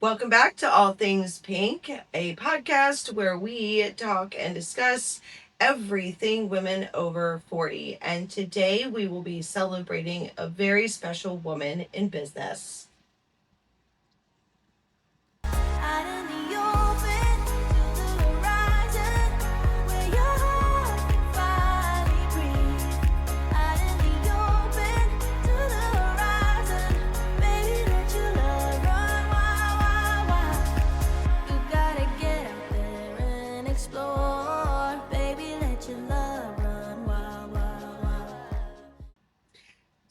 Welcome back to All Things Pink, a podcast where we talk and discuss everything women over 40. And today we will be celebrating a very special woman in business.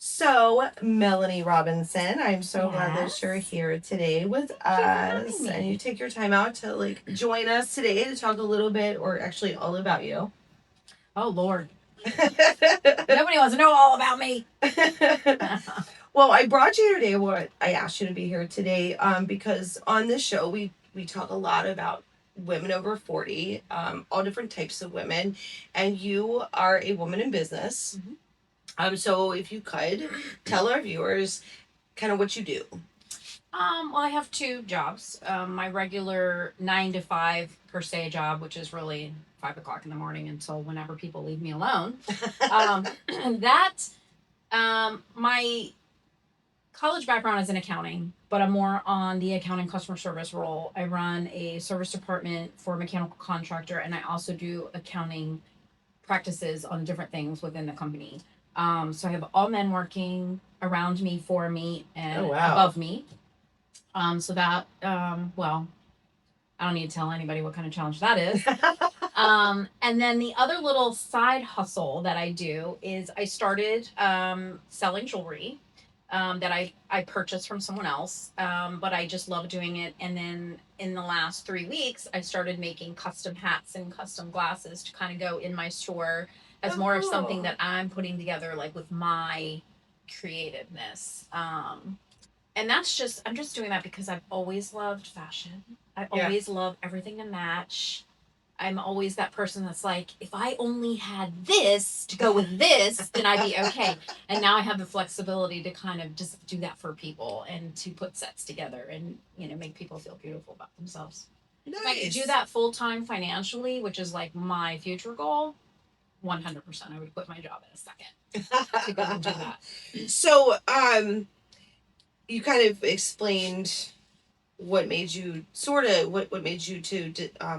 So, Melanie Robinson, I'm so glad that you're here today with us. And you take your time out to join us today to talk a little bit, or actually all about you. Oh, Lord. Nobody wants to know all about me. Well, I brought you today. I asked you to be here today because on this show we talk a lot about women over 40, all different types of women, and you are a woman in business. Mm-hmm. So if you could tell our viewers kind of what you do. Well, I have two jobs. My regular 9 to 5 per se job, which is really 5 o'clock in the morning until whenever people leave me alone. My college background is in accounting, but I'm more on the accounting customer service role. I run a service department for a mechanical contractor, and I also do accounting practices on different things within the company. So I have all men working around me, for me, and above me. So that, well, I don't need to tell anybody what kind of challenge that is. And then the other little side hustle that I do is I started selling jewelry that I purchased from someone else, but I just love doing it. And then in the last 3 weeks, I started making custom hats and custom glasses to kind of go in my store as more of something that I'm putting together, like with my creativeness. And I'm just doing that because I've always loved fashion. I always love everything to match. I'm always that person that's like, if I only had this to go with this, then I'd be okay. And now I have the flexibility to kind of just do that for people and to put sets together and, make people feel beautiful about themselves. Nice. If I could do that full time financially, which is like my future goal, 100%, I would quit my job in a second to go and do that. So, you kind of explained what made you what made you to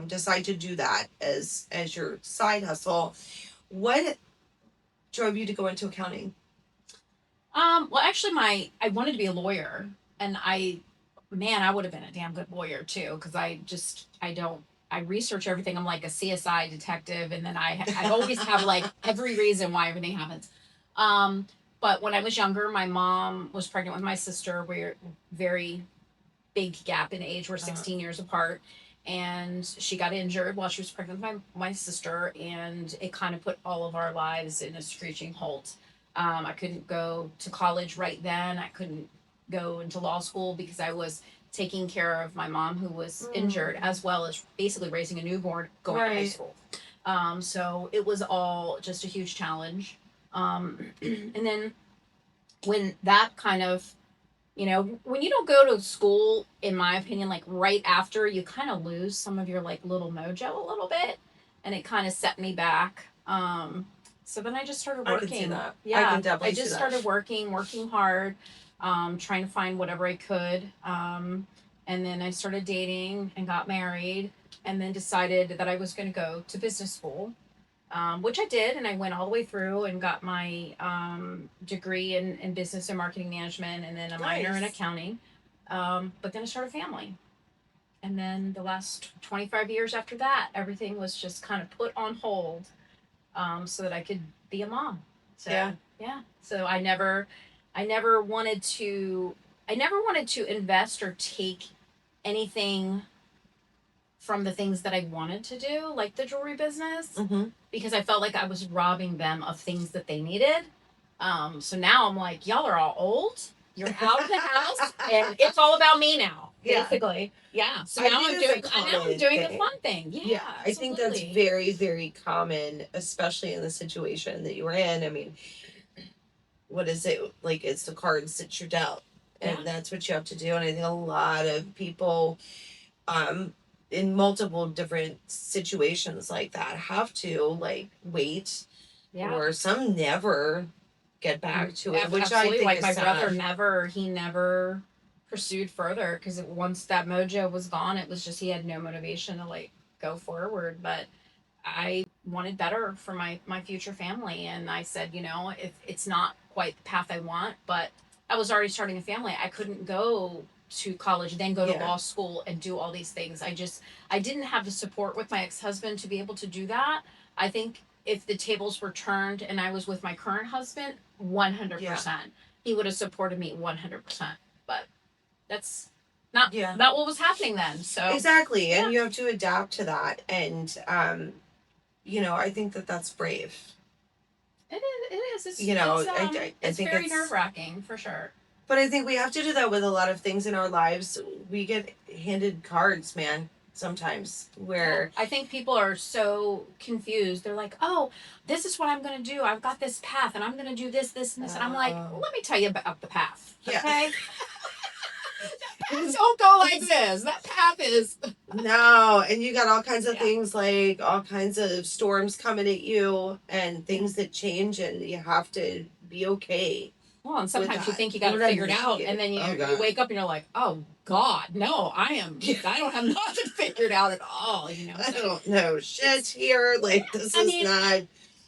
decide to do that as your side hustle. What drove you to go into accounting? Well, actually, I wanted to be a lawyer, and I would have been a damn good lawyer too, because I research everything. I'm like a CSI detective, and then I always have like every reason why everything happens. But when I was younger, my mom was pregnant with my sister. We're very big gap in age. We're 16 years apart. And she got injured while she was pregnant with my sister. And it kind of put all of our lives in a screeching halt. I couldn't go to college right then. I couldn't go into law school because I was taking care of my mom who was injured, as well as basically raising a newborn going to high school. So it was all just a huge challenge. And then when that kind of, when you don't go to school, in my opinion, like right after, you kind of lose some of your like little mojo a litto bit, and it kind of set me back. So then I just started working. I can see that. Yeah, I can definitely I just started working hard, trying to find whatever I could. And then I started dating and got married, and then decided that I was going to go to business school. Which I did, and I went all the way through and got my degree in business and marketing management, and then a minor in accounting. But then I started a family. And then the last 25 years after that, everything was just kind of put on hold so that I could be a mom. So, yeah. So I never wanted to invest or take anything from the things that I wanted to do, like the jewelry business, because I felt like I was robbing them of things that they needed. So now I'm like, y'all are all old. You're out of the house, and it's all about me now, basically. Yeah. So now I'm doing the fun thing. Yeah, I think that's very, very common, especially in the situation that you were in. I mean, what is it like? It's the cards that you're dealt. and Yeah. that's what you have to do. And I think a lot of people, um, in multiple different situations like that, have to like wait, Yeah. or some never get back to it, which I Absolutely. think Like is my brother sad. never pursued further because once that mojo was gone, it was just he had no motivation to like go forward. But I wanted better for my future family, and I said, if it's not quite the path I want, but I was already starting a family. I couldn't go to college, then go to Yeah. law school and do all these things. I didn't have the support with my ex-husband to be able to do that. I think if the tables were turned and I was with my current husband, Yeah. 100%, he would have supported me 100%. But that's not Yeah. not what was happening then. So Exactly. yeah, And you have to adapt to that. And, I think that that's brave. it is. It is. It's You know, it's um I it's think very it's, nerve wracking for sure. but I think we have to do that with a lot of things in our lives. We get handed cards, man, sometimes, Yeah, where, I think people are so confused. They're like, "Oh, this is what I'm going to do. I've got this path, and I'm going to do this, this, and this." And I'm like, uh, "Let me tell you about the path, yeah. okay? Paths don't go like this. That path is No, and you got all kinds of yeah. things, like all kinds of storms coming at you and Yeah. things that change, and you have to be okay Well, and with sometimes you that. think you got We're it gonna figured need out, and it. then Oh you god. wake up and you're like, "Oh God, no, I am. Yeah. I don't have nothing figured out at all." I So don't know shit here. Like, this I is mean, not.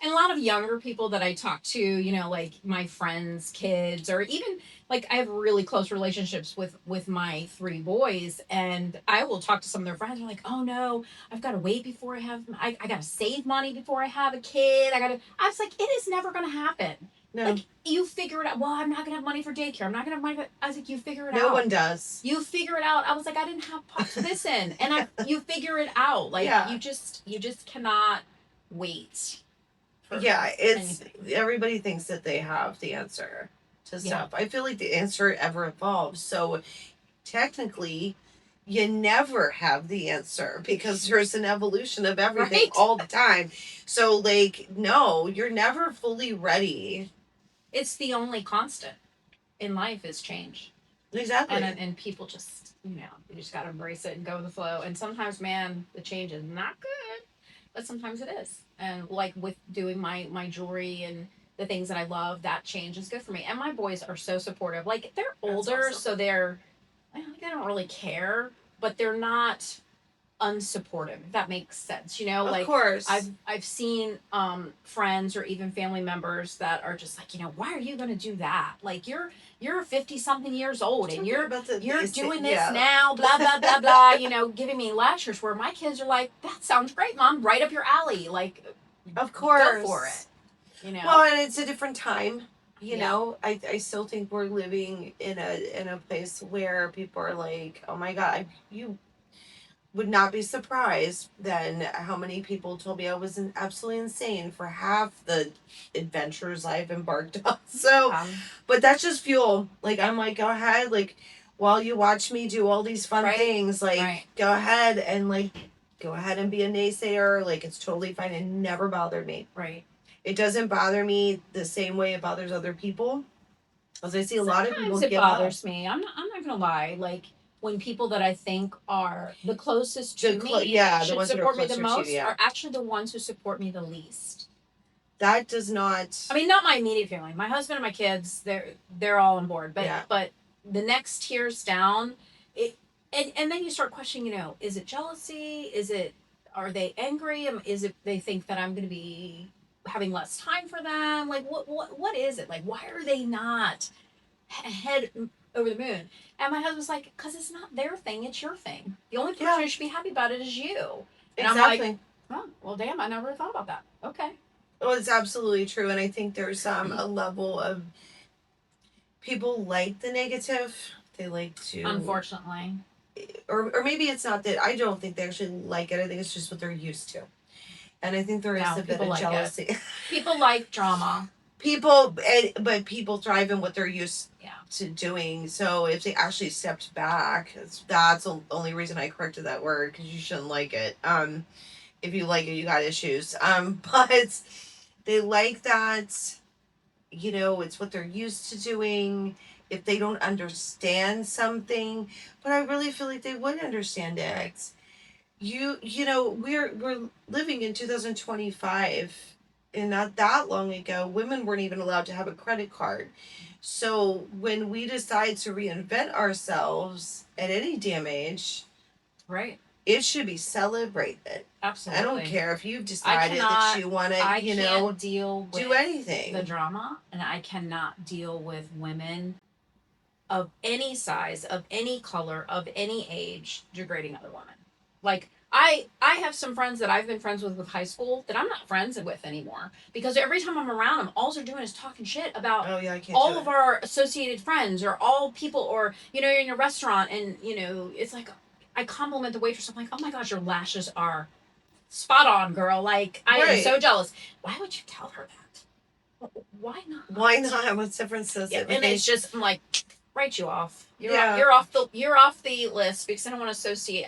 and a lot of younger people that I talk to, like my friends' kids, or even like I have really close relationships with my three boys, and I will talk to some of their friends. They're like, "Oh no, I've got to wait before I got to save money before I have a kid. I was like, it is never going to happen. No. Like you figure it out. Well, I'm not going to have money for daycare. I'm not going to have money. I was like, you figure it No out. one does. You figure it out. I was like, I didn't have pops listen, and you figure it out. Like Yeah. you just cannot wait for Yeah, it's, anything. everybody thinks that they have the answer to Yeah. stuff. I feel like the answer ever evolves. So technically, you never have the answer because there's an evolution of everything Right? all the time. So, like, no, you're never fully ready. It's the only constant in life is change. Exactly. And people just, you just got to embrace it and go with the flow. And sometimes, man, the change is not good, but sometimes it is. And like with doing my jewelry and the things that I love, that change is good for me. And my boys are so supportive. Like they're older, awesome. so they don't really care, but they're not unsupportive, if that makes sense. Of Like course. I've seen friends or even family members that are just like, why are you gonna do that? Like you're 50 something years old and you're doing this yeah. now, blah blah blah blah, giving me lectures where my kids are like, that sounds great, mom, right up your alley. Like Of course. go for it. Well, and it's a different time. Yeah. I still think we're living in a place where people are like, oh my god, you would not be surprised then how many people told me I was absolutely insane for half the adventures I've embarked on. So, but that's just fuel. Like, I'm like, go ahead, like, while you watch me do all these fun Right. things, like, Right. go ahead and like, go ahead and be a naysayer. Like, it's totally fine. It never bothered me. Right. It doesn't bother me the same way it bothers other people. As I see a lot of people Sometimes it give up. bothers me. I'm not gonna lie. Like when people that I think are the closest to me the should ones that are support me the closer to most you, yeah. are actually the ones who support me the least. That does not. I mean, not my immediate family. My husband and my kids, they're all on board. But Yeah. but the next tiers down, and then you start questioning. Is it jealousy? Are they angry? Is it they think that I'm going to be having less time for them? Like what is it? Like why are they not head over the moon? And my husband's like, because it's not their thing, it's your thing. The only person who should be happy about it is you. And exactly. I'm like, oh, well, damn, I never thought about that. Okay. Well, it's absolutely true, and I think there's a level of people like the negative. They like to, unfortunately, or maybe it's not that. I don't think they actually like it. I think it's just what they're used to, and I think there is a bit of like jealousy. People like drama. But people thrive in what they're used Yeah. to doing. So if they actually stepped back, that's the only reason I corrected that word, because you shouldn't like it. If you like it, you got issues. But they like that, it's what they're used to doing, if they don't understand something, but I really feel like they would understand it. You know, we're living in 2025, and not that long ago women weren't even allowed to have a credit card. So when we decide to reinvent ourselves at any damn age, Right. it should be celebrated. Absolutely. I don't care if you've I decided that cannot. you want I to, you can't know, deal with do anything. the drama, and I cannot deal with women of any size, of any color, of any age degrading other women. Like I have some friends that I've been friends with high school that I'm not friends with anymore because every time I'm around them, all they're doing is talking shit about Oh yeah, I can't all do of it. our associated friends or all people, or you know, you're in a restaurant and you know it's like I compliment the waitress. I'm like, oh my gosh, your lashes are spot on, girl. Like I am so Right. jealous. Why would you tell her that? Why not? Why not? What's the difference does Yeah, it and make? it's just I'm like, write you off. Yeah. You're off the list because I don't want to associate.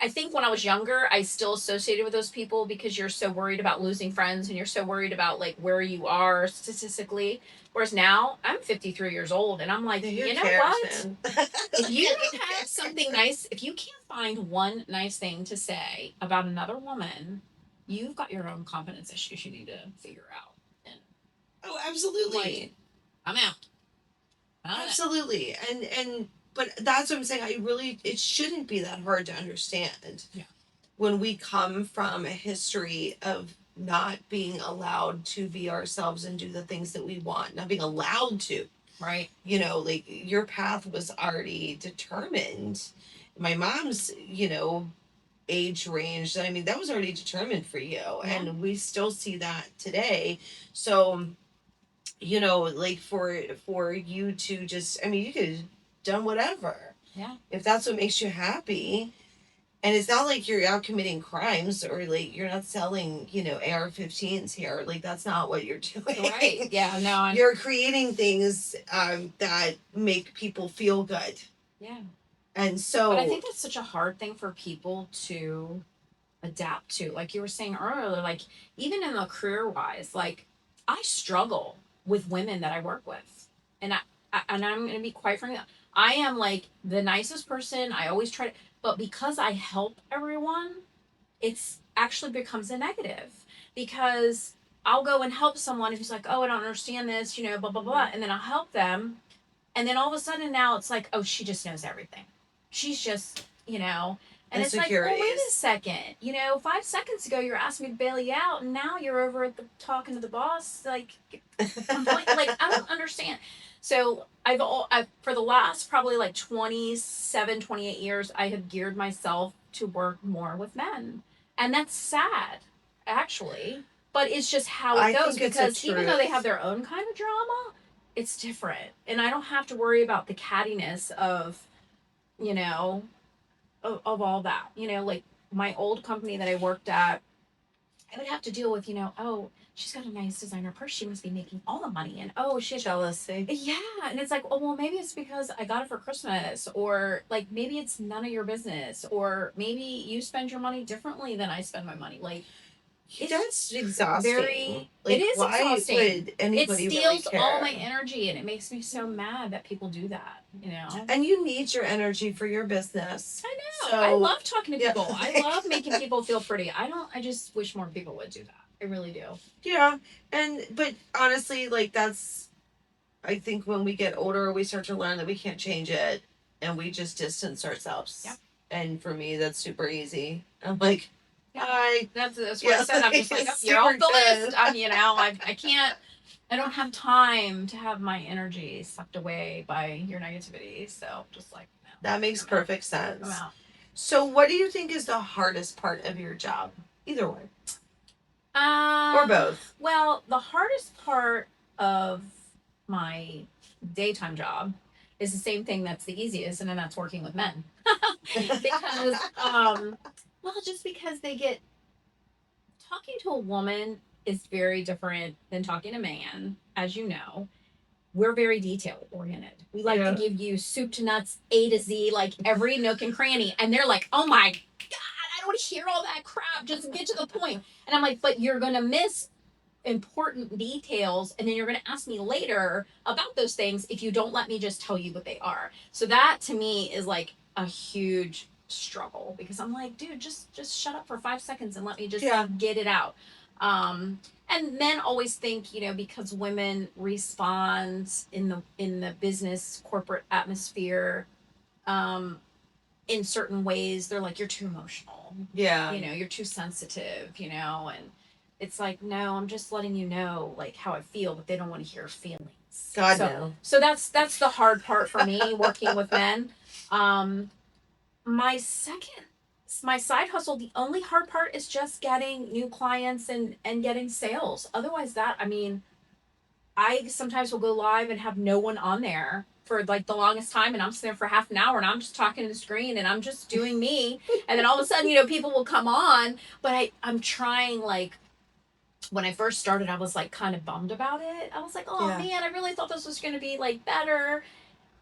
I think when I was younger, I still associated with those people because you're so worried about losing friends and you're so worried about like where you are statistically. Whereas now I'm 53 years old and I'm like, Yeah, you who know cares, what? man? If you don't have something nice, if you can't find one nice thing to say about another woman, you've got your own confidence issues you need to figure out. And Oh, absolutely. like, I'm out. Absolutely. And but that's what I'm saying. I really it shouldn't be that hard to understand. Yeah. When we come from a history of not being allowed to be ourselves and do the things that we want, not being allowed to. Right. You know, like your path was already determined. My mom's, you know, age range, I mean, that was already determined for you. Yeah. And we still see that today. So you know, like for you to just, I mean, you could have done whatever. Yeah. If that's what makes you happy. And it's not like you're out committing crimes or like you're not selling, you know, AR-15s here. Like that's not what you're doing. Right. Yeah. No. You're creating things that make people feel good. Yeah. And so, but I think that's such a hard thing for people to adapt to. Like you were saying earlier, like even in the career wise, like I struggle with women that I work with, and and I'm gonna be quite frank. I am like the nicest person. I always try to, but because I help everyone, it's actually becomes a negative because I'll go and help someone who's like, oh, I don't understand this, you know, blah blah blah, and then I'll help them, and then all of a sudden now it's like, oh, she just knows everything. She's just, you know, and it's like, well, wait a second. You know, 5 seconds ago you were asking me to bail you out, and now you're over at the talking to the boss. Like, like I don't understand. So I've for the last probably like 27, 28 years, I have geared myself to work more with men, and that's sad, actually. But it's just how it goes because even though they have their own kind of drama, it's different, and I don't have to worry about the cattiness of, you know, of all that. You know, like my old company that I worked at, I would have to deal with, you know, oh, she's got a nice designer purse. She must be making all the money. And oh, she's jealousy. Yeah. And it's like, oh, well, maybe it's because I got it for Christmas, or like maybe it's none of your business, or maybe you spend your money differently than I spend my money. Like, that's exhausting. Like, it is why exhausting. would anybody it steals really care? all my energy, and it makes me so mad that people do that, you know. And you need your energy for your business. I know. So, I love talking to people. Yeah. I love making people feel pretty. I just wish more people would do that. I really do. Yeah. But honestly, like that's, I think when we get older, we start to learn that we can't change it and we just distance ourselves. Yep. And for me, that's super easy. I'm like, yeah. hi. That's what I said. I'm just like, oh, you're off the list. You know, I can't, I don't have time to have my energy sucked away by your negativity. So just like, no, that makes perfect sense. I'm out. So what do you think is the hardest part of your job? Either way. Or both. Well, the hardest part of my daytime job is the same thing that's the easiest, and then that's working with men. Because, well, just because they get, talking to a woman is very different than talking to a man, as you know. We're very detail oriented. We like to give you soup to nuts, A to Z, like every nook and cranny. And they're like, oh my God, I don't want to hear all that crap. Just get to the point. And I'm like, but you're going to miss important details, and then you're going to ask me later about those things if you don't let me just tell you what they are. So that to me is like a huge struggle, because I'm like, dude, just shut up for 5 seconds and let me just get it out. And men always think, because women respond in the business corporate atmosphere, in certain ways, they're like, you're too emotional. Yeah. You're too sensitive, and it's like, no, I'm just letting you know like how I feel, but they don't want to hear feelings. God, so, no. So that's the hard part for me working with men. My side hustle, the only hard part is just getting new clients and getting sales. Otherwise, I sometimes will go live and have no one on there for like the longest time, and I'm sitting there for half an hour and I'm just talking to the screen and I'm just doing me. And then all of a sudden, people will come on. But I'm trying, like, when I first started, I was like kind of bummed about it. I was like, oh man, I really thought this was going to be like better.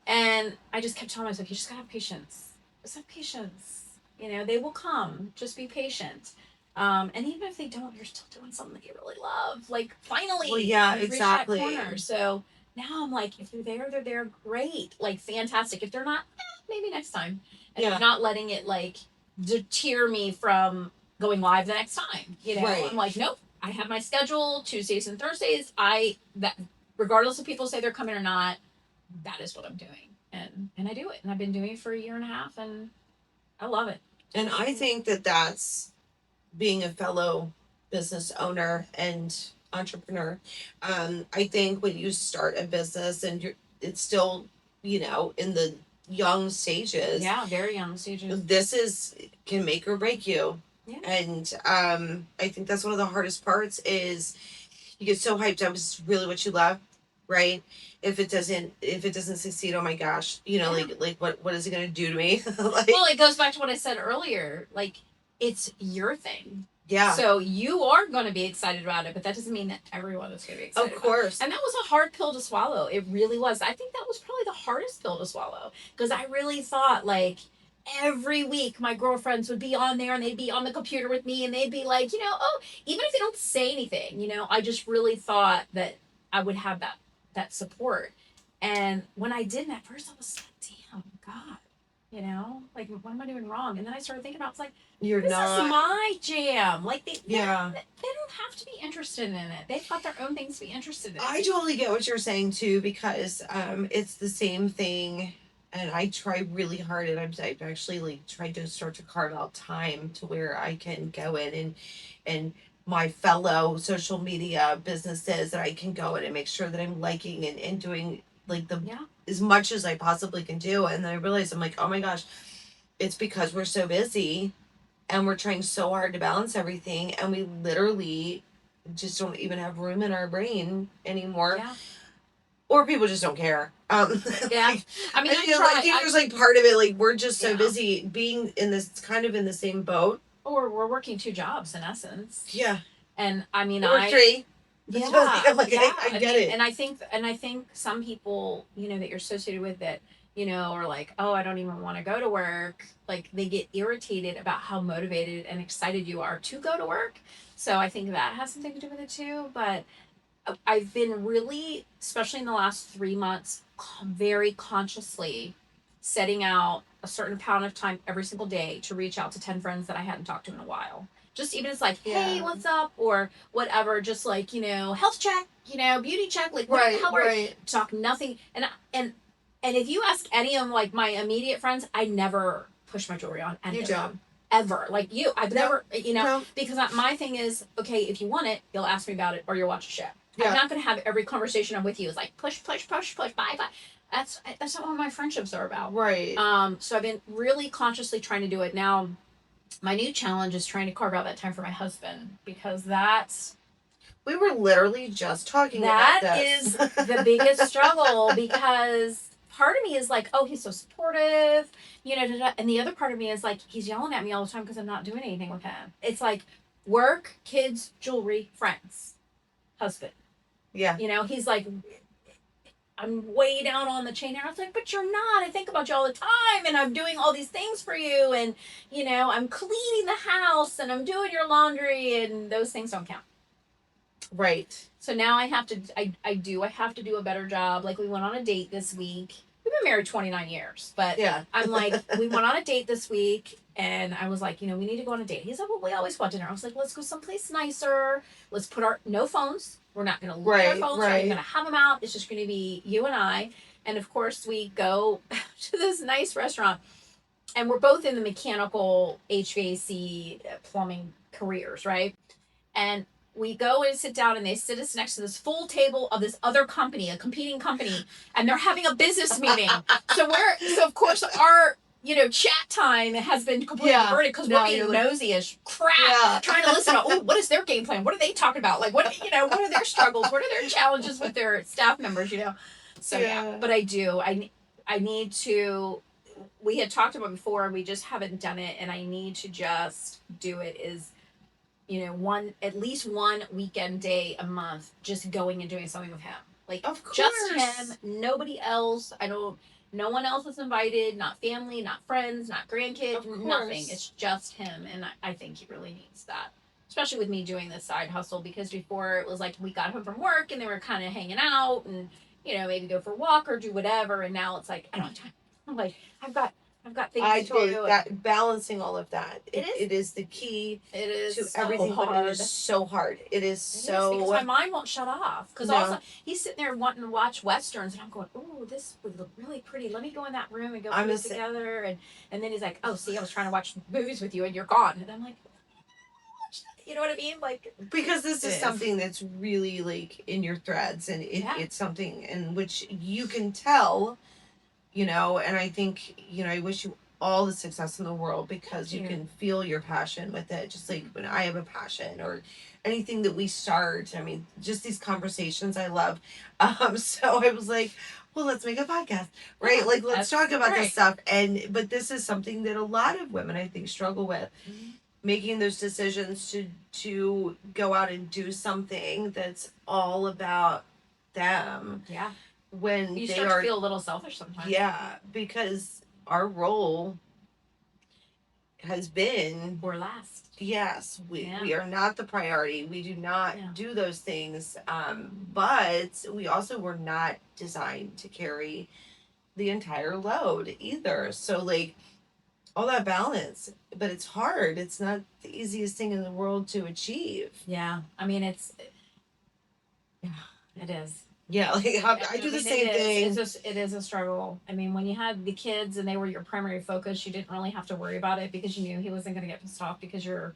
And I just kept telling myself, you just gotta have patience. Just have patience. They will come. Just be patient. And even if they don't, you're still doing something that you really love. Like, finally, well, yeah, you've exactly. reached that corner. So now I'm like, if they're there, great. Like, fantastic. If they're not, maybe next time. And I'm not letting it like deter me from going live the next time. Right. I'm like, nope. I have my schedule Tuesdays and Thursdays. That regardless if people say they're coming or not, that is what I'm doing, and I do it, and I've been doing it for a year and a half, and I love it. And I think that that's being a fellow business owner and entrepreneur. I think when you start a business and it's still, in the young stages. Yeah, very young stages. This can make or break you. Yeah. And I think that's one of the hardest parts is you get so hyped up. It's really what you love, right? If it doesn't succeed, oh my gosh, like what is it gonna do to me? Well, it goes back to what I said earlier. Like, it's your thing. Yeah. So you are going to be excited about it, but that doesn't mean that everyone is going to be excited. Of course. And that was a hard pill to swallow. It really was. I think that was probably the hardest pill to swallow, because I really thought, like, every week my girlfriends would be on there and they'd be on the computer with me and they'd be like, oh, even if they don't say anything, I just really thought that I would have that support. And when I didn't at first, I was like, damn, God. Like, what am I doing wrong? And then I started thinking about, it's like, this is my jam. Like, they don't have to be interested in it. They've got their own things to be interested in. I totally get what you're saying too, because it's the same thing, and I try really hard, and I've actually like tried to start to carve out time to where I can go in and my fellow social media businesses that I can go in and make sure that I'm liking and doing like as much as I possibly can do. And then I realized, I'm like, oh my gosh, it's because we're so busy and we're trying so hard to balance everything, and we literally just don't even have room in our brain anymore. Yeah. Or people just don't care. Yeah. I mean, I think there's like part of it, like we're just so busy being in the same boat. Or we're working 2 jobs in essence. Yeah. And I mean, or 3. Yeah, I get it. And I think some people, that you're associated with that, are like, oh, I don't even want to go to work. Like, they get irritated about how motivated and excited you are to go to work. So I think that has something to do with it too. But I've been really, especially in the last 3 months, very consciously setting out a certain amount of time every single day to reach out to 10 friends that I hadn't talked to in a while. Just even it's like, hey, what's up? Or whatever, just like, health check, beauty check, like, right. Talk nothing. And if you ask any of like my immediate friends, I never push my jewelry on any of them. Ever. Like you. I've never, because my thing is, okay, if you want it, you'll ask me about it or you'll watch a show. Yeah. I'm not going to have every conversation I'm with you is like push, bye. That's not what my friendships are about. Right. So I've been really consciously trying to do it. Now, my new challenge is trying to carve out that time for my husband, because we were literally just talking about this. That is the biggest struggle, because part of me is like, oh, he's so supportive, and the other part of me is like, he's yelling at me all the time because I'm not doing anything with him. It's like work, kids, jewelry, friends, husband. Yeah. He's like, I'm way down on the chain. And I was like, but you're not. I think about you all the time, and I'm doing all these things for you, and, I'm cleaning the house, and I'm doing your laundry, and those things don't count. Right. So now I have to, I have to do a better job. Like we went on a date this week. We've been married 29 years, but Yeah. I'm like, we went on a date this week and I was like, you know, we need to go on a date. He's like, well, we always go to dinner. I was like, let's go someplace nicer. Let's put no phones. We're not going to look at our phones. We're not even going to have them out. It's just going to be you and I. And of course we go to this nice restaurant and we're both in the mechanical HVAC plumbing careers, right? And we go and sit down and they sit us next to this full table of this other company, a competing company, and they're having a business meeting. So of course our chat time has been completely diverted because we're being nosy as crap, trying to listen to what is their game plan? What are they talking about? Like what are their struggles? What are their challenges with their staff members? So but I need to. We had talked about it before, we just haven't done it, and I need to just do it. Is at least one weekend day a month, just going and doing something with him. Like, of course, just him, nobody else. No one else is invited, not family, not friends, not grandkids, nothing. It's just him. And I think he really needs that. Especially with me doing this side hustle, because before it was like we got home from work and they were kind of hanging out and, maybe go for a walk or do whatever. And now it's like, I don't have time. I'm like, I've got things to do. That balancing all of that. It is the key to everything. But it is so hard. It is because my mind won't shut off. Because also he's sitting there wanting to watch westerns, and I'm going, "Oh, this would look really pretty. Let me go in that room and go put it together." And then he's like, "Oh, see, I was trying to watch movies with you, and you're gone." And I'm like, you know what I mean? Like, because this is something that's really like in your threads, and it's something in which you can tell. And I think, I wish you all the success in the world, because you can feel your passion with it. Just like when I have a passion or anything that we start, I mean, just these conversations I love. So I was like, well, let's make a podcast, right? Yeah, like, let's talk about this stuff. But this is something that a lot of women, I think, struggle with. Mm-hmm. Making those decisions to go out and do something that's all about them. Yeah. When you start to feel a little selfish sometimes. Yeah, because our role has been we're last. Yes, we are not the priority. We do not do those things. But we also were not designed to carry the entire load either. So like all that balance, but it's hard. It's not the easiest thing in the world to achieve. Yeah, I mean it is. Yeah, like I do the same thing. It is a struggle. I mean, when you had the kids and they were your primary focus, you didn't really have to worry about it because you knew he wasn't going to get pissed off because you're,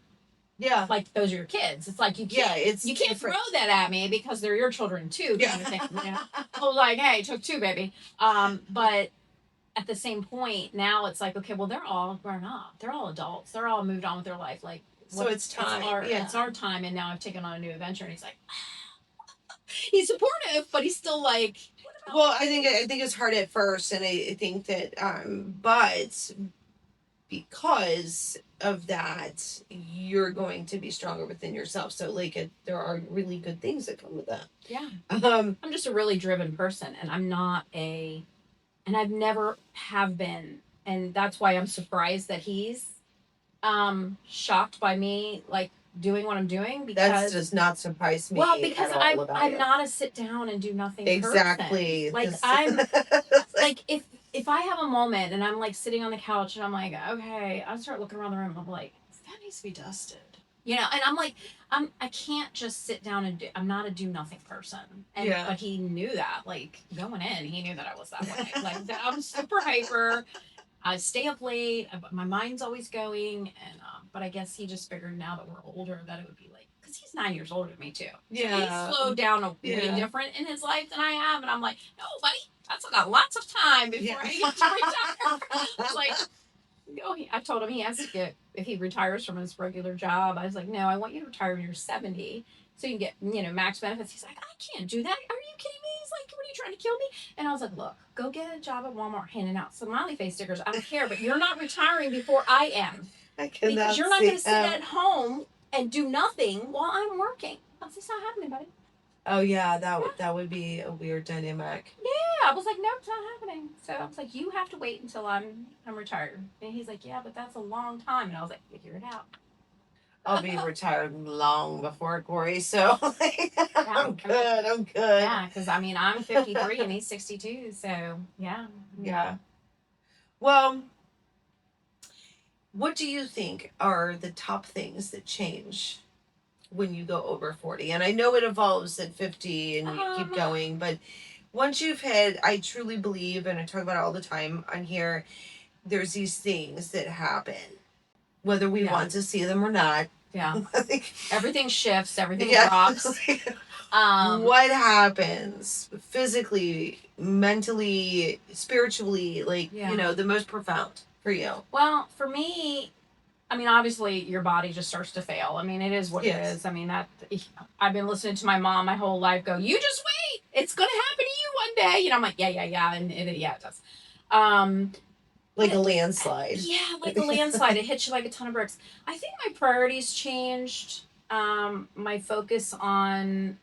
like those are your kids. It's like you can't throw that at me because they're your children too. Kind of thing. Oh, like hey, took two, baby. But at the same point, now it's like okay, well they're all grown up. They're all adults. They're all moved on with their life. Like so it's time. It's our time, and now I've taken on a new adventure. And he's like. He's supportive, but he's still like. Well, I think it's hard at first, and I think that, but because of that, you're going to be stronger within yourself. So, like, there are really good things that come with that. Yeah. I'm just a really driven person, and I'm not and I've never have been, and that's why I'm surprised that he's, shocked by me, like. Doing what I'm doing because that does not surprise me. Well, because I'm not a sit down and do nothing. Exactly. Person. Like I'm like if I have a moment and I'm like sitting on the couch and I'm like okay, I start looking around the room. I'm like that needs to be dusted. And I'm like I can't just sit down and I'm not a do nothing person. And but he knew that like going in, he knew that I was that way. Like that I'm super hyper. I stay up late. My mind's always going, and but I guess he just figured now that we're older that it would be like because he's 9 years older than me too. So he's slowed down way different in his life than I have, and I'm like, no, buddy, I've got lots of time before I get to retire. It's like, I told him he has to get if he retires from his regular job. I was like, no, I want you to retire when you're 70. So you can get, max benefits. He's like, I can't do that. Are you kidding me? He's like, what are you trying to kill me? And I was like, look, go get a job at Walmart handing out smiley face stickers. I don't care, but you're not retiring before I am. Because you're not going to sit at home and do nothing while I'm working. That's just not happening, buddy. Oh, yeah, that would be a weird dynamic. Yeah, I was like, nope, it's not happening. So I was like, you have to wait until I'm retired. And he's like, yeah, but that's a long time. And I was like, figure it out. I'll be retired long before Corey, so I'm good. I'm good. Yeah, because I mean, I'm 53 and he's 62, so yeah. Yeah. Well, what do you think are the top things that change when you go over 40? And I know it evolves at 50 and you keep going, but once you've had, I truly believe, and I talk about it all the time on here, there's these things that happen, whether we want to see them or not. Yeah. Everything shifts, everything drops. What happens physically, mentally, spiritually, like, you know, the most profound for you? Well, for me, I mean, obviously your body just starts to fail. I mean, it is what it is. I mean, I've been listening to my mom my whole life go, you just wait. It's going to happen to you one day. You know, I'm like, yeah. And it does. Like a landslide. Yeah, like a landslide. It hits you like a ton of bricks. I think my priorities changed. My focus on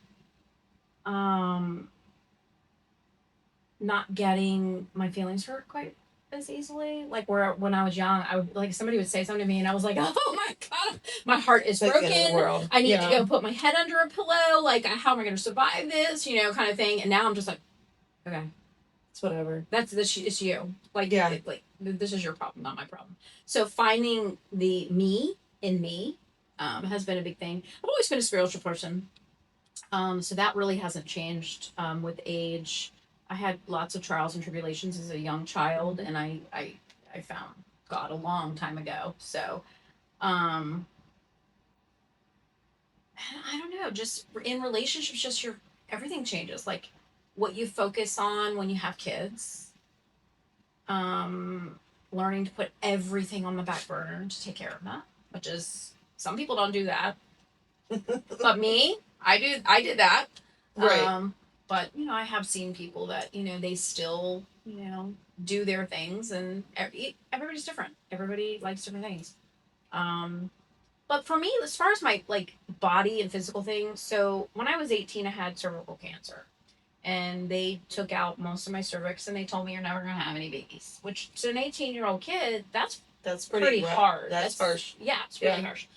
not getting my feelings hurt quite as easily. Like where when I was young, I would like somebody would say something to me and I was like, oh my God, my heart is broken. I need to go put my head under a pillow. Like, how am I going to survive this? You know, kind of thing. And now I'm just like, okay, it's whatever. It's you. Like, this is your problem, not my problem. So finding the me in me has been a big thing. I've always been a spiritual person. So that really hasn't changed with age. I had lots of trials and tribulations as a young child, and I found God a long time ago. So, I don't know. Just in relationships, just everything changes. Like what you focus on when you have kids. Learning to put everything on the back burner to take care of that, which is some people don't do that, but me, I did that. Right. But you know, I have seen people that you know they still you know do their things, and everybody's different. Everybody likes different things. But for me, as far as my like body and physical things, so when I was 18, I had cervical cancer, and they took out most of my cervix, and they told me you're never gonna have any babies. Which to an 18-year-old kid, that's pretty hard. That's harsh. Yeah, it's really harsh.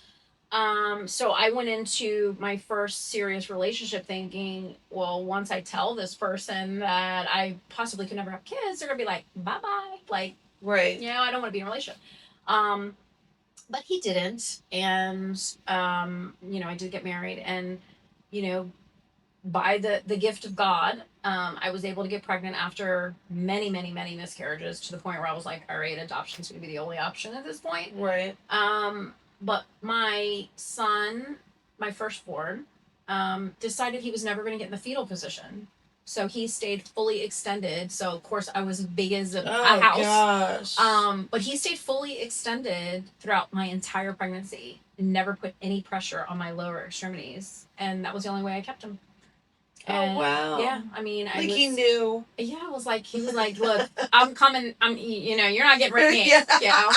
So I went into my first serious relationship thinking, well, once I tell this person that I possibly could never have kids, they're gonna be like, bye bye. Like, right. You know, I don't want to be in a relationship. But he didn't. And, you know, I did get married and, you know, by the gift of God, I was able to get pregnant after many miscarriages to the point where I was like, all right, adoption's gonna be the only option at this point. Right. But my son, my firstborn, decided he was never going to get in the fetal position. So he stayed fully extended. So of course I was big as a house. Gosh. But he stayed fully extended throughout my entire pregnancy and never put any pressure on my lower extremities. And that was the only way I kept him. And, wow. Yeah, I mean, he knew. Yeah, he was like, look, I'm coming. You know, you're not getting rid of me. You know.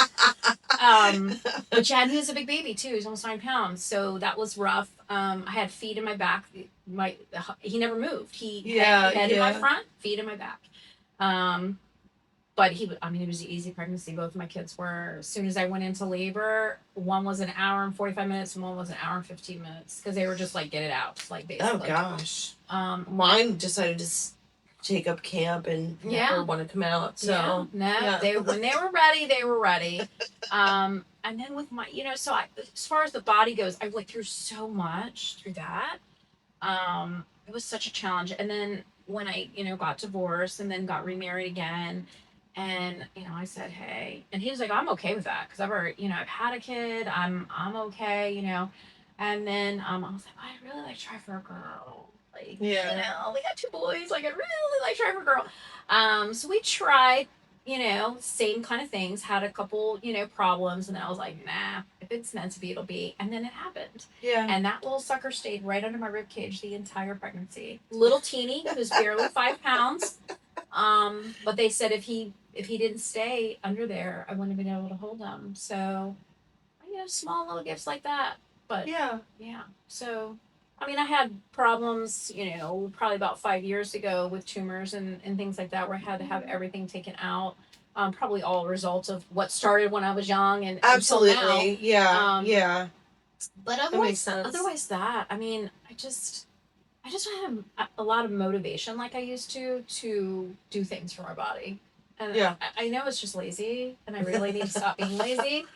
But yeah, and he was a big baby too. He's almost 9 pounds, so that was rough. I had feet in my back. He never moved. He had head in my front, feet in my back. But it was an easy pregnancy. Both of my kids were. As soon as I went into labor, one was an hour and 45 minutes, and one was an hour and 15 minutes because they were just like, get it out, like basically. Oh gosh. Mine decided to take up camp and never want to come out. So when they were ready, they were ready. And then with my, you know, so as far as the body goes, I went through so much through that. It was such a challenge. And then when I, you know, got divorced and then got remarried again. And, you know, I said, hey, and he was like, I'm okay with that. Cause I've had a kid. I'm okay, you know? And then, I was like, I really like try for a girl. Like, you know, we got 2 boys. Like, I really like try for a girl. So we tried, you know, same kind of things, had a couple, you know, problems. And then I was like, nah, if it's meant to be, it'll be. And then it happened. Yeah. And that little sucker stayed right under my rib cage the entire pregnancy. Little teeny, who's barely 5 pounds. But they said if he didn't stay under there, I wouldn't have been able to hold him. So, you know, small little gifts like that. But yeah. So, I mean, I had problems, you know, probably about 5 years ago with tumors and things like that, where I had to have everything taken out. Probably all a result of what started when I was young and absolutely, until now. Yeah. But That makes sense. otherwise that, I mean, I just don't have a lot of motivation like I used to do things for my body. And Yeah. I know it's just lazy and I really need to stop being lazy.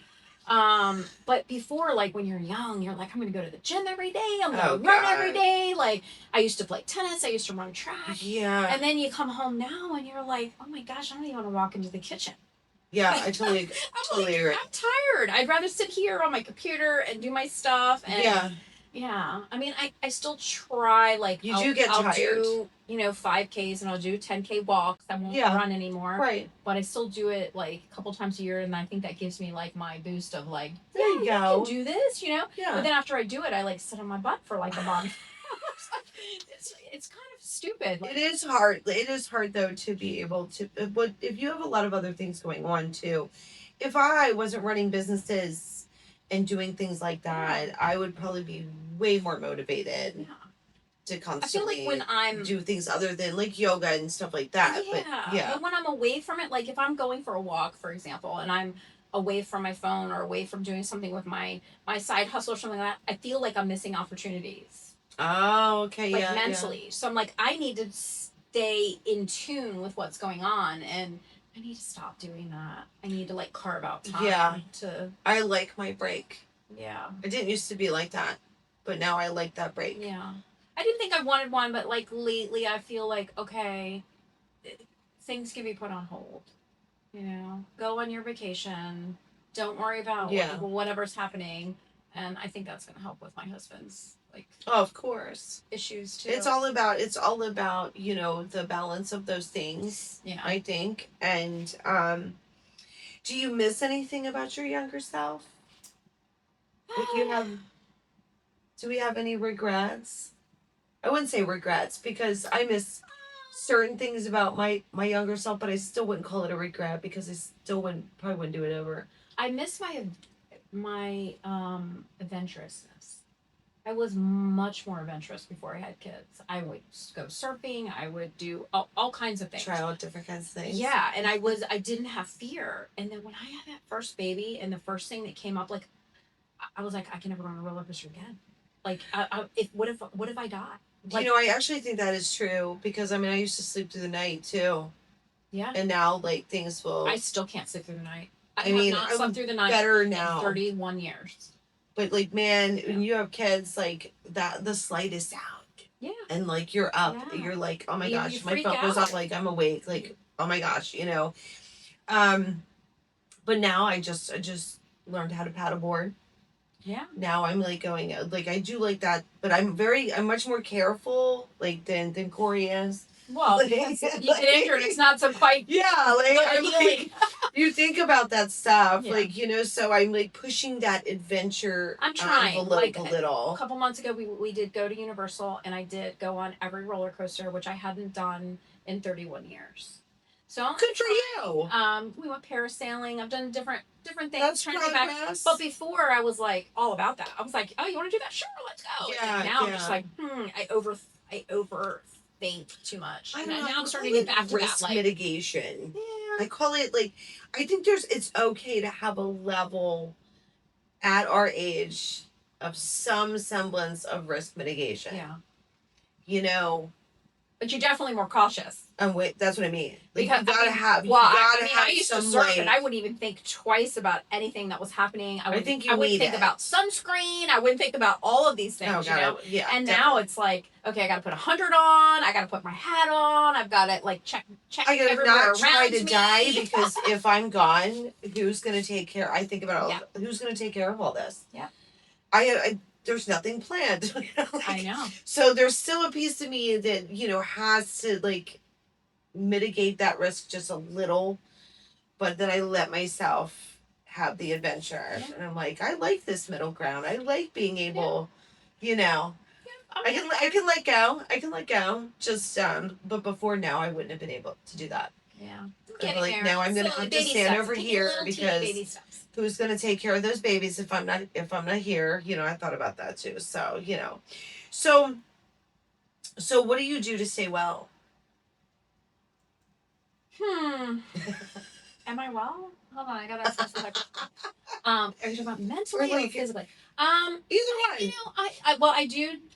But before, like when you're young, you're like, I'm gonna go to the gym every day, I'm gonna run every day. Like I used to play tennis, I used to run track. Yeah. And then you come home now and you're like, oh my gosh, I don't even want to walk into the kitchen. Yeah, I totally agree. I'm tired. I'd rather sit here on my computer and do my stuff. And yeah. I mean, I still try. Like I'll tired. do 5Ks and I'll do 10K walks. I won't run anymore. Right. But I still do it like a couple times a year, and I think that gives me like my boost of like, there you go. I can do this, Yeah. But then after I do it, I like sit on my butt for like a month. It's kind of stupid. Like, it is hard. It is hard though to be able to. But if you have a lot of other things going on too, if I wasn't running businesses and doing things like that, I would probably be way more motivated. Yeah. To constantly I feel like when I'm do things other than like yoga and stuff like that. But when I'm away from it, like if I'm going for a walk, for example, and I'm away from my phone or away from doing something with my side hustle or something like that, I feel like I'm missing opportunities. Oh, okay, like mentally. So I'm like, I need to stay in tune with what's going on, and I need to stop doing that. I need to like carve out time to. I like my break. Yeah. I didn't used to be like that, but now I like that break. Yeah. I didn't think I wanted one, but like lately I feel like, okay, things can be put on hold. Go on your vacation. Don't worry about whatever's happening. And I think that's going to help with my husband's of course issues too. It's all about the balance of those things. Yeah. I think. And do you miss anything about your younger self? Do we have any regrets? I wouldn't say regrets because I miss certain things about my younger self, but I still wouldn't call it a regret because I still probably wouldn't do it over. I miss my adventurousness. I was much more adventurous before I had kids. I would go surfing. I would do all kinds of things. Try out different kinds of things. Yeah, and I didn't have fear. And then when I had that first baby, and the first thing that came up, like I was like, I can never go on a roller coaster again. Like, what if I die? Like, I actually think that is true because I used to sleep through the night too. Yeah. And now things will. I still can't sleep through the night. I have not slept through the night better now. In 31 years. But man, when you have kids, that the slightest sound. Yeah. And you're up, you're like, oh my gosh, my phone goes off, I'm awake, oh my gosh, But now I just learned how to paddleboard. Yeah. Now I'm going I do like that, but I'm much more careful than Corey is. Well, you get injured, it's not so quite. Yeah, I'm you think about that stuff, so I'm pushing that adventure. I'm trying a little. A couple months ago, we did go to Universal, and I did go on every roller coaster, which I hadn't done in 31 years. So good for you. We went parasailing. I've done different things. That's progress. But before I was all about that. I was like, oh, you want to do that? Sure, let's go. Yeah. And now I'm just I overthink too much. And now I'm starting to get back to risk mitigation. Yeah. I call it I think it's okay to have a level at our age of some semblance of risk mitigation. Yeah. But you're definitely more cautious. That's what I mean. Because you gotta have. I used to surf, and I wouldn't even think twice about anything that was happening. I wouldn't think about sunscreen. I wouldn't think about all of these things. Yeah. And now it's okay, I got to put 100 on. I got to put my hat on. I've got to check. I gotta everywhere not try to me. die because if I'm gone, who's gonna take care? I think about who's gonna take care of all this. Yeah. I there's nothing planned. I know. So there's still a piece of me that has to mitigate that risk just a little, but then I let myself have the adventure, and I'm I like this middle ground. I like being able, I can let go. I can let go. Just but before now, I wouldn't have been able to do that. Yeah. Now I'm gonna have to stand over here because who's gonna take care of those babies if I'm not here? I thought about that too. So so what do you do to stay well? Am I well? Hold on, I gotta ask this. Are you talking about mentally or physically? Either You one. know,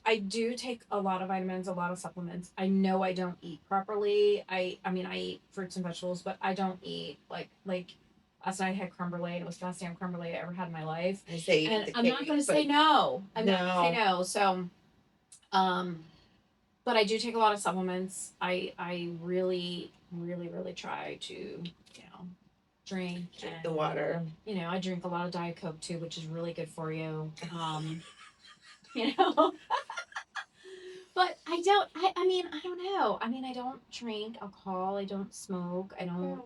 I do take a lot of vitamins, a lot of supplements. I know I don't eat properly. I mean I eat fruits and vegetables, but I don't eat like last night I had creme brulee and it was the best damn creme brulee I ever had in my life. I say And the I'm not cake, gonna say but no. I'm not gonna say no. no. So um but I do take a lot of supplements. I really, really, really try to, drink Drink the and water. I drink a lot of Diet Coke too, which is really good for you. You know. But I mean, I don't know. I mean, I don't drink alcohol. I don't smoke. I don't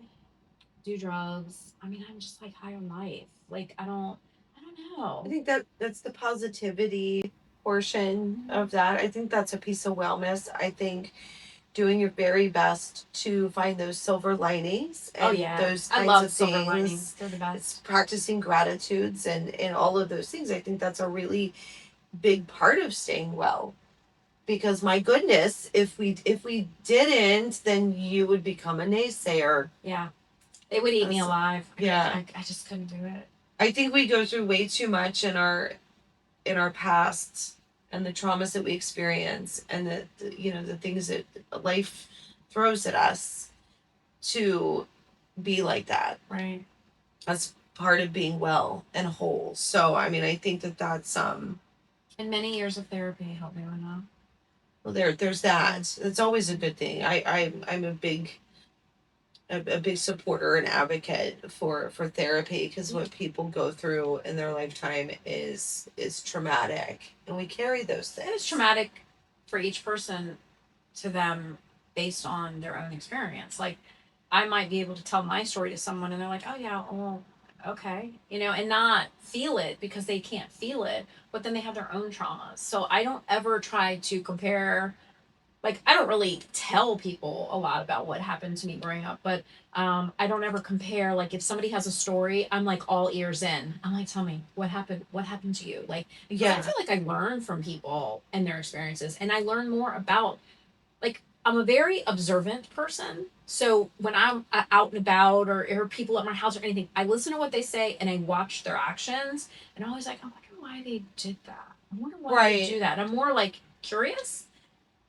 do drugs. I mean, I'm just like high on life. Like I don't I know. think that's the positivity portion of that. I think that's a piece of wellness. I think doing your very best to find those silver linings Oh and yeah. those I kinds love of silver things. linings. They're the It's best. practicing gratitudes and all of those things. I think that's a really big part of staying well. Because my goodness, if we didn't, then you would become a naysayer. Yeah. They would eat me alive. Yeah. I just couldn't do it. I think we go through way too much in our past and the traumas that we experience and the things that life throws at us to be like that. Right. That's part of being well and whole. So I mean, I think that's And many years of therapy helped me with that. well, there's that. It's always a good thing. I'm a big supporter and advocate for therapy because what people go through in their lifetime is traumatic and we carry those things. And it's traumatic for each person to them based on their own experience. Like I might be able to tell my story to someone and they're like, "Oh yeah, well, okay." And not feel it because they can't feel it, but then they have their own traumas. So I don't ever try to compare. Like I don't really tell people a lot about what happened to me growing up, but I don't ever compare. Like if somebody has a story, I'm like all ears in. I'm like, tell me what happened. What happened to you? Like, because I feel like I learn from people and their experiences, and I learn more about. Like I'm a very observant person, so when I'm out and about or people at my house or anything, I listen to what they say and I watch their actions, and I'm always like, I wonder why they did that. I wonder why they do that. I'm more like curious,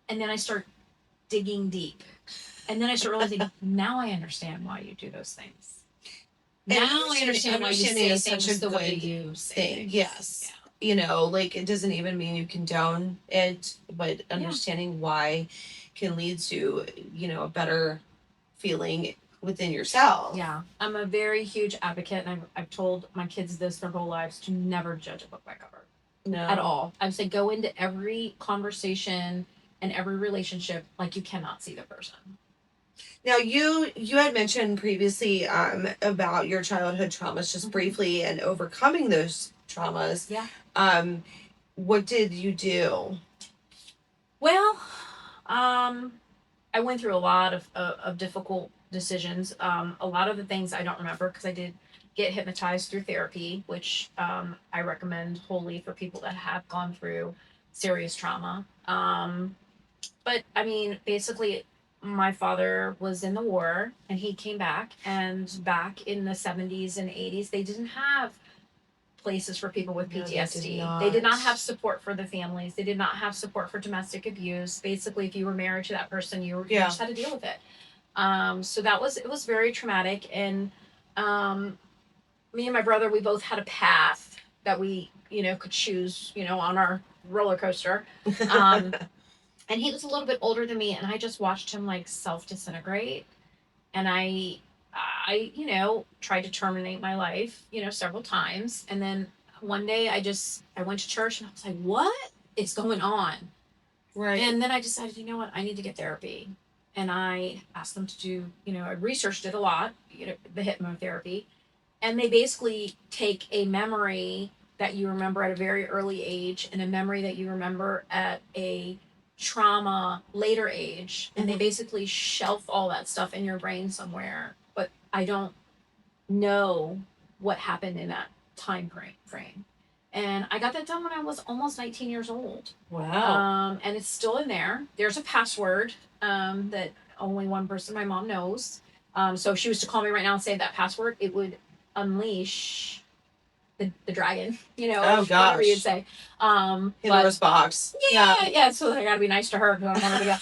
and then I start digging deep. And then I start realizing, now I understand why you do those things. Now I understand why you say things the way you say things. Yes. Yeah. Like it doesn't even mean you condone it, but understanding why can lead to, a better feeling within yourself. Yeah. I'm a very huge advocate, and I've told my kids this their whole lives to never judge a book by cover. No. At all. I would say go into every conversation and every relationship like you cannot see the person. Now you had mentioned previously about your childhood traumas just briefly and overcoming those traumas. Yeah. What did you do? Well, I went through a lot of difficult decisions. A lot of the things I don't remember because I did get hypnotized through therapy, which I recommend wholly for people that have gone through serious trauma. But I mean, basically, my father was in the war and he came back, and back in the 70s and 80s, they didn't have places for people with PTSD. They did not have support for the families. They did not have support for domestic abuse. Basically, if you were married to that person, you just had to deal with it. So it was very traumatic. And me and my brother, we both had a path that we, could choose, on our roller coaster. And he was a little bit older than me, and I just watched him like self disintegrate. And I tried to terminate my life, several times. And then one day I went to church and I was like, what is going on? Right. And then I decided, you know what, I need to get therapy. And I asked them to do, I researched it a lot, the hypnotherapy. And they basically take a memory that you remember at a very early age and a memory that you remember at a trauma later age, and they basically shelf all that stuff in your brain somewhere, but I don't know what happened in that time frame. And I got that done when I was almost 19 years old. Wow. And it's still in there. There's a password that only one person, my mom, knows. So if she was to call me right now and say that password, it would unleash the dragon, you know, Oh, whatever you'd gosh. say. Pandora's box. Yeah. So I gotta be nice to her because I don't want her to go.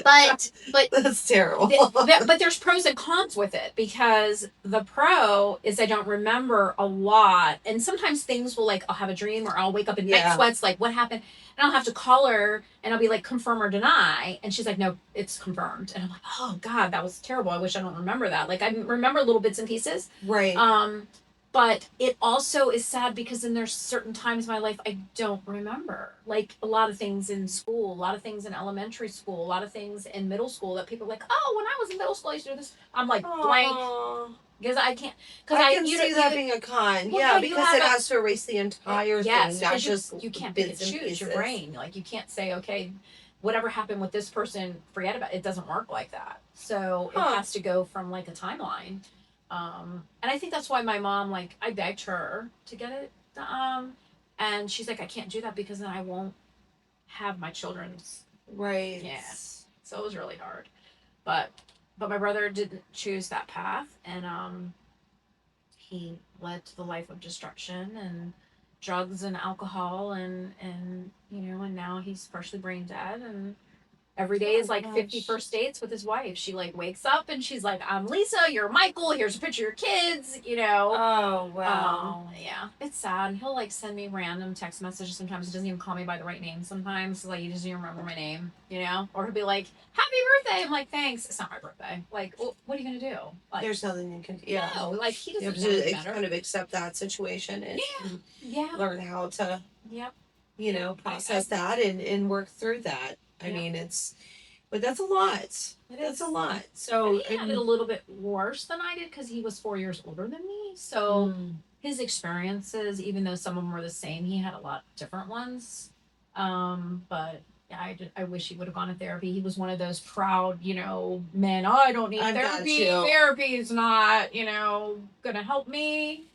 But That's terrible. but there's pros and cons with it, because the pro is I don't remember a lot, and sometimes things will, like, I'll have a dream or I'll wake up in night sweats, like, what happened, and I'll have to call her and I'll be like, confirm or deny, and she's like, no, it's confirmed, and I'm like, oh god, that was terrible, I wish I don't remember that. Like, I remember little bits and pieces, Right. but it also is sad because then there's certain times in my life I don't remember. Like, a lot of things in school, a lot of things in elementary school, a lot of things in middle school that people are like, oh, when I was in middle school I used to do this. I'm like, blank, because I can't. Because I can see that being a con. Well, yeah, no, because it has to erase the entire yes, thing, not because just you can't pick and bits and choose pieces. your brain. Like, you can't say, okay, whatever happened with this person, forget about it. It doesn't work like that. So it has to go from, like, a timeline. And I think that's why my mom, like, I begged her to get it, and she's like, I can't do that because then I won't have my children's. Right. Yes. So it was really hard, but my brother didn't choose that path, and he led to the life of destruction and drugs and alcohol, and you know, and now he's partially brain dead, and every day is like 50 first dates with his wife. She, like, wakes up and she's like, I'm Lisa, you're Michael, here's a picture of your kids, you know. Oh, wow. Yeah, it's sad. He'll, like, send me random text messages sometimes. He doesn't even call me by the right name sometimes. Like, he doesn't even remember my name, you know. Or he'll be like, happy birthday. I'm like, thanks. It's not my birthday. Like, well, what are you going to do? Like, there's nothing you can do. Yeah. No, like, he doesn't know any better. Kind of accept that situation and learn how to, you know, process that and work through that. I mean, but that's a lot. That's a lot. So he had it a little bit worse than I did because he was 4 years older than me. So his experiences, even though some of them were the same, he had a lot different ones. But yeah, I wish he would have gone to therapy. He was one of those proud, you know, men. Oh, I don't need therapy. Therapy is not, you know, gonna help me.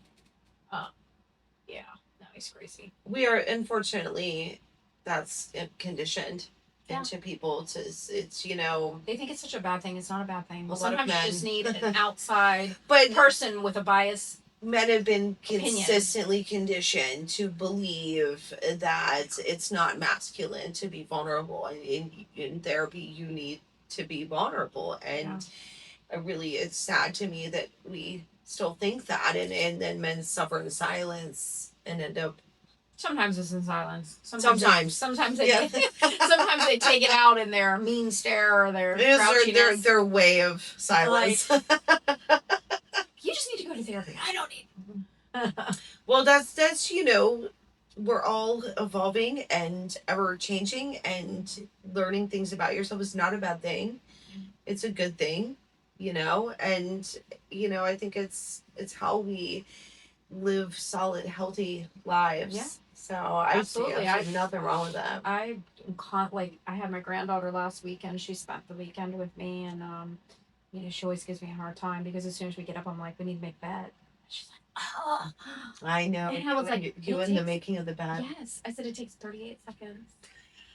Yeah, no, he's crazy. We are, unfortunately, that's conditioned into people it's, you know, they think it's such a bad thing. It's not a bad thing. Well, sometimes you just need an outside but person with a bias. Men have been consistently conditioned to believe that it's not masculine to be vulnerable, and in therapy you need to be vulnerable, and really, it's sad to me that we still think that, and then men suffer in silence and end up. Sometimes it's in silence. Sometimes they sometimes they take it out in their mean stare or their grouchiness. Their way of silence. Like, you just need to go to therapy. I don't need. Well, that's you know, we're all evolving and ever changing, and learning things about yourself is not a bad thing. It's a good thing, you know, and you know, I think it's how we live solid, healthy lives. Yeah. So I see nothing wrong with that. I had my granddaughter last weekend. She spent the weekend with me, and you know, she always gives me a hard time because as soon as we get up, I'm like, we need to make bed. She's like, oh. I know. And I was like, you in the making of the bed. Yes, I said it takes 38 seconds.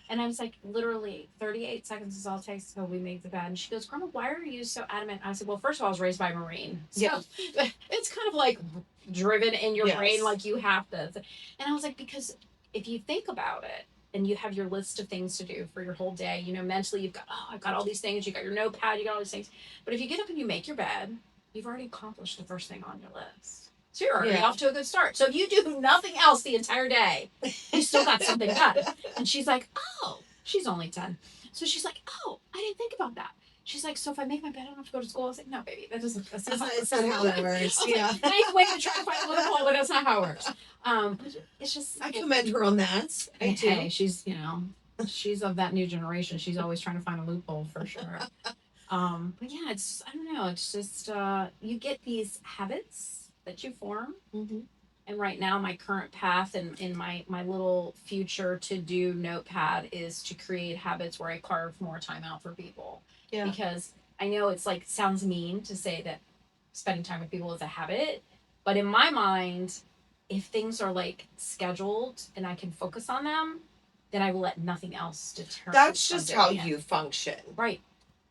And I was like, literally, 38 seconds is all it takes until we make the bed. And she goes, Grandma, why are you so adamant? I said, well, first of all, I was raised by a Marine. So it's kind of like driven in your brain, like you have to. And I was like, because if you think about it, and you have your list of things to do for your whole day, you know, mentally you've got, I've got all these things, you got your notepad, you got all these things. But if you get up and you make your bed, you've already accomplished the first thing on your list. So you're already off to a good start. So if you do nothing else the entire day, you still got something done. And she's like, oh, she's only 10. So she's like, oh, I didn't think about that. She's like, so if I make my bed, I don't have to go to school. I was like, no, baby, that's not how that works. Yeah. Like, I wait to try to find a loophole, but that's not how it works. It's just. I commend her on that. I do. Hey, she's, you know, she's of that new generation. She's always trying to find a loophole for sure. But yeah, it's, I don't know. It's just, you get these habits that you form. Mm-hmm. And right now, my current path and in my little future to do notepad is to create habits where I carve more time out for people. Yeah. Because I know it's like, sounds mean to say that spending time with people is a habit, but in my mind, if things are like scheduled and I can focus on them, then I will let nothing else deter. That's just how you function. Right.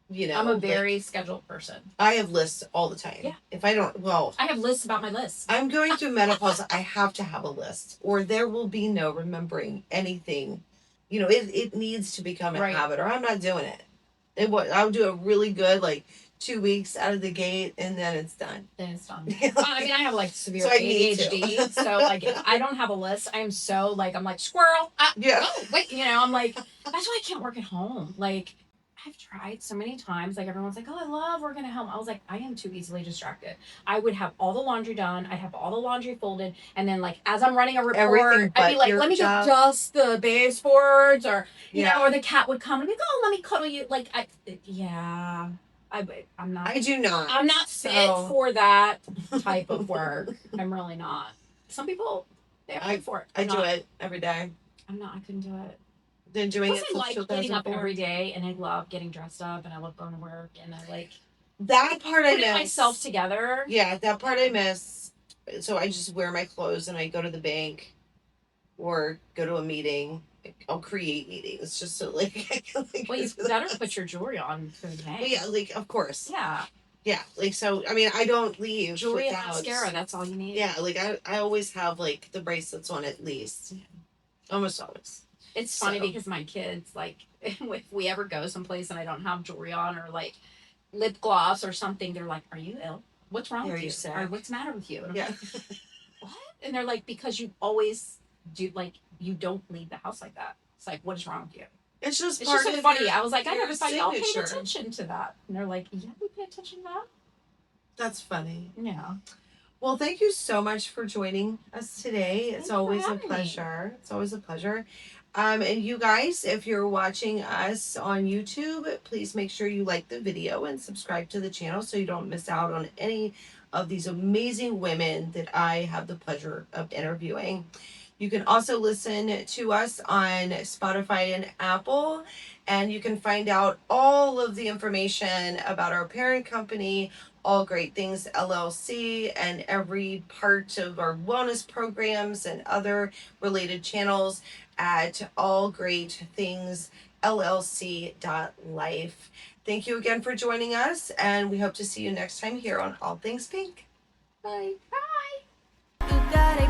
you know, I'm a very scheduled person. I have lists all the time. Yeah. If I don't, well, I have lists about my lists. I'm going through menopause. I have to have a list, or there will be no remembering anything. You know, it needs to become a habit, or I'm not doing it. I'll do a really good 2 weeks out of the gate, and then it's done. Then it's done. I mean, I have severe So ADHD, so if I don't have a list, I'm so I'm like squirrel. Yeah. Oh wait, I'm like that's why I can't work at home. I've tried so many times. Everyone's like, "Oh, I love working at home." I was like, I am too easily distracted. I would have all the laundry done. I'd have all the laundry folded, and then as I'm running a report, I'd be like, "Let me go dust the baseboards," or you know, or the cat would come and be like, "Oh, let me cuddle you." I'm not. I do not. I'm not fit for that type of work. I'm really not. Some people they have to for it. I do it every day. I'm not. I couldn't do it. Then doing it. I like getting up every day, and I love getting dressed up, and I love going to work, and I like that part. I miss myself together. Yeah, that part I miss. So I just wear my clothes and I go to the bank, or go to a meeting. I'll create meetings just so well, you better put your jewelry on for the day. Well, yeah, of course. Yeah. Yeah, so I mean, I don't leave jewelry without and mascara. That's all you need. Yeah, I always have the bracelets on at least. Yeah. Almost always. It's funny because my kids if we ever go someplace and I don't have jewelry on or lip gloss or something, they're like, "Are you ill? What's wrong with you? Or what's the matter with you?" And I'm like, "What?" And they're like, "Because you always do you don't leave the house like that." It's like, "What is wrong with you?" It's just so funny. I was like, I never thought y'all paid signature. attention to that. And they're like, "Yeah, we pay attention to that." That's funny. Yeah. Well, thank you so much for joining us today. It's always a pleasure. It's always a pleasure. And you guys, if you're watching us on YouTube, please make sure you like the video and subscribe to the channel so you don't miss out on any of these amazing women that I have the pleasure of interviewing. You can also listen to us on Spotify and Apple, and you can find out all of the information about our parent company, All Great Things LLC, and every part of our wellness programs and other related channels at allgreatthingsllc.life. Thank you again for joining us, and we hope to see you next time here on All Things Pink. Bye. Bye. You gotta